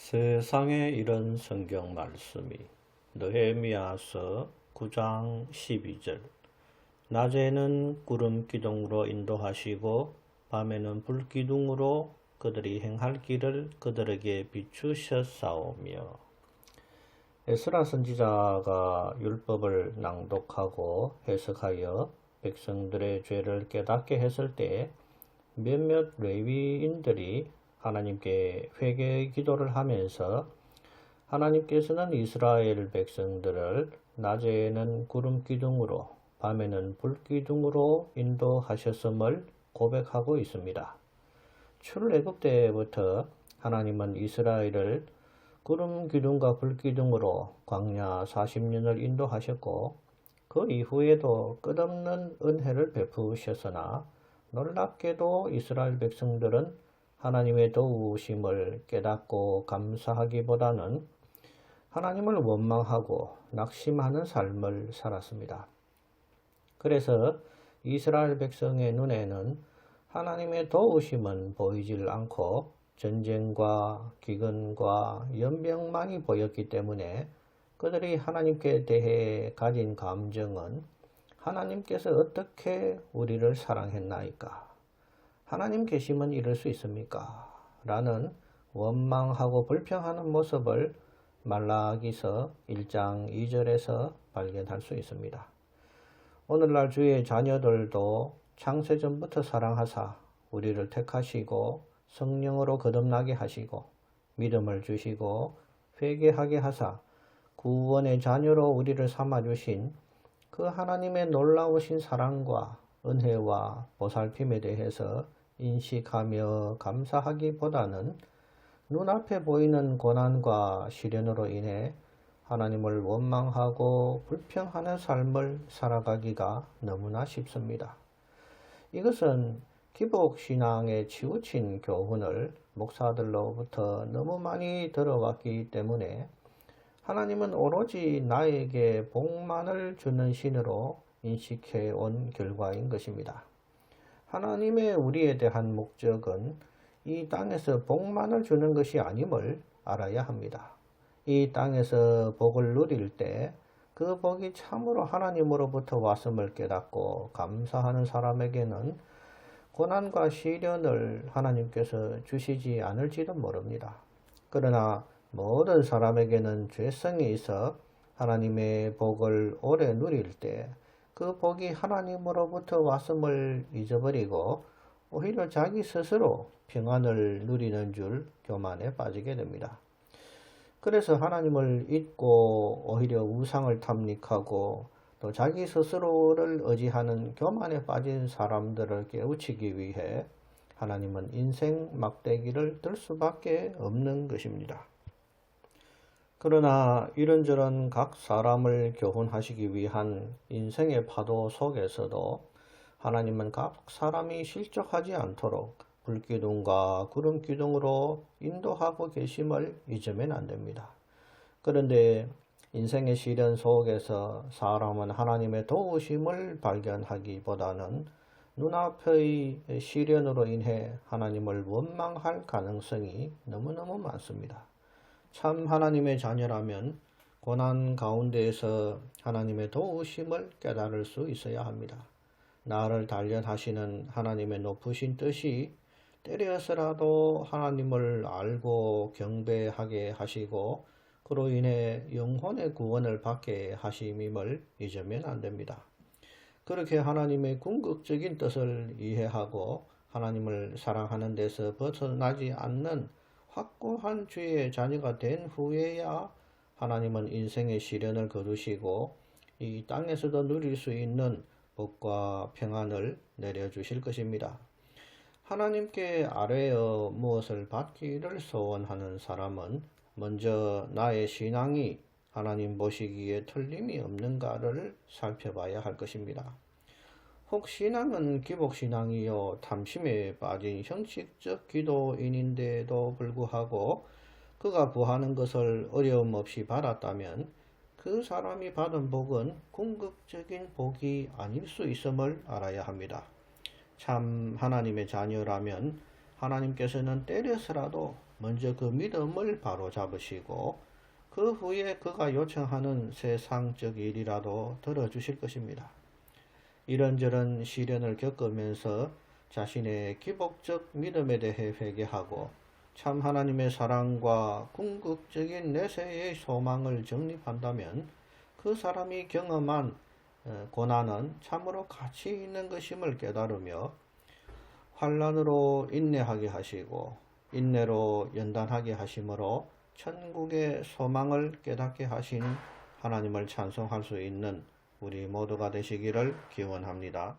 세상에 이런 성경 말씀이 느헤미야서 9장 12절 낮에는 구름 기둥으로 인도하시고 밤에는 불 기둥으로 그들이 행할 길을 그들에게 비추셨사오며. 에스라 선지자가 율법을 낭독하고 해석하여 백성들의 죄를 깨닫게 했을 때 몇몇 레위인들이 하나님께 회개의 기도를 하면서 하나님께서는 이스라엘 백성들을 낮에는 구름 기둥으로 밤에는 불 기둥으로 인도하셨음을 고백하고 있습니다. 출애굽 때부터 하나님은 이스라엘을 구름 기둥과 불 기둥으로 광야 40년을 인도하셨고 그 이후에도 끝없는 은혜를 베푸셨으나 놀랍게도 이스라엘 백성들은 하나님의 도우심을 깨닫고 감사하기보다는 하나님을 원망하고 낙심하는 삶을 살았습니다. 그래서 이스라엘 백성의 눈에는 하나님의 도우심은 보이질 않고 전쟁과 기근과 연병만이 보였기 때문에 그들이 하나님께 대해 가진 감정은 하나님께서 어떻게 우리를 사랑했나이까? 하나님 계시면 이럴 수 있습니까? 라는 원망하고 불평하는 모습을 말라기서 1장 2절에서 발견할 수 있습니다. 오늘날 주의 자녀들도 창세전부터 사랑하사 우리를 택하시고 성령으로 거듭나게 하시고 믿음을 주시고 회개하게 하사 구원의 자녀로 우리를 삼아주신 그 하나님의 놀라우신 사랑과 은혜와 보살핌에 대해서 인식하며 감사하기보다는 눈앞에 보이는 고난과 시련으로 인해 하나님을 원망하고 불평하는 삶을 살아가기가 너무나 쉽습니다. 이것은 기복신앙에 치우친 교훈을 목사들로부터 너무 많이 들어왔기 때문에 하나님은 오로지 나에게 복만을 주는 신으로 인식해 온 결과인 것입니다. 하나님의 우리에 대한 목적은 이 땅에서 복만을 주는 것이 아님을 알아야 합니다. 이 땅에서 복을 누릴 때 그 복이 참으로 하나님으로부터 왔음을 깨닫고 감사하는 사람에게는 고난과 시련을 하나님께서 주시지 않을지도 모릅니다. 그러나 모든 사람에게는 죄성이 있어 하나님의 복을 오래 누릴 때 그 복이 하나님으로부터 왔음을 잊어버리고 오히려 자기 스스로 평안을 누리는 줄 교만에 빠지게 됩니다. 그래서 하나님을 잊고 오히려 우상을 탐닉하고 또 자기 스스로를 의지하는 교만에 빠진 사람들을 깨우치기 위해 하나님은 인생 막대기를 들 수밖에 없는 것입니다. 그러나 이런저런 각 사람을 교훈하시기 위한 인생의 파도 속에서도 하나님은 각 사람이 실족하지 않도록 불기둥과 구름기둥으로 인도하고 계심을 잊으면 안 됩니다. 그런데 인생의 시련 속에서 사람은 하나님의 도우심을 발견하기보다는 눈앞의 시련으로 인해 하나님을 원망할 가능성이 너무너무 많습니다. 참 하나님의 자녀라면 고난 가운데에서 하나님의 도우심을 깨달을 수 있어야 합니다. 나를 단련하시는 하나님의 높으신 뜻이 때려서라도 하나님을 알고 경배하게 하시고 그로 인해 영혼의 구원을 받게 하심임을 잊으면 안 됩니다. 그렇게 하나님의 궁극적인 뜻을 이해하고 하나님을 사랑하는 데서 벗어나지 않는 확고한 주의 자녀가 된 후에야 하나님은 인생의 시련을 거두시고 이 땅에서도 누릴 수 있는 복과 평안을 내려주실 것입니다. 하나님께 아뢰어 무엇을 받기를 소원하는 사람은 먼저 나의 신앙이 하나님 보시기에 틀림이 없는가를 살펴봐야 할 것입니다. 혹 신앙은 기복신앙이요 탐심에 빠진 형식적 기도인인데도 불구하고 그가 구하는 것을 어려움 없이 받았다면 그 사람이 받은 복은 궁극적인 복이 아닐 수 있음을 알아야 합니다. 참 하나님의 자녀라면 하나님께서는 때려서라도 먼저 그 믿음을 바로 잡으시고 그 후에 그가 요청하는 세상적 일이라도 들어주실 것입니다. 이런저런 시련을 겪으면서 자신의 기복적 믿음에 대해 회개하고 참 하나님의 사랑과 궁극적인 내세의 소망을 정립한다면 그 사람이 경험한 고난은 참으로 가치 있는 것임을 깨달으며 환난으로 인내하게 하시고 인내로 연단하게 하심으로 천국의 소망을 깨닫게 하신 하나님을 찬송할 수 있는 우리 모두가 되시기를 기원합니다.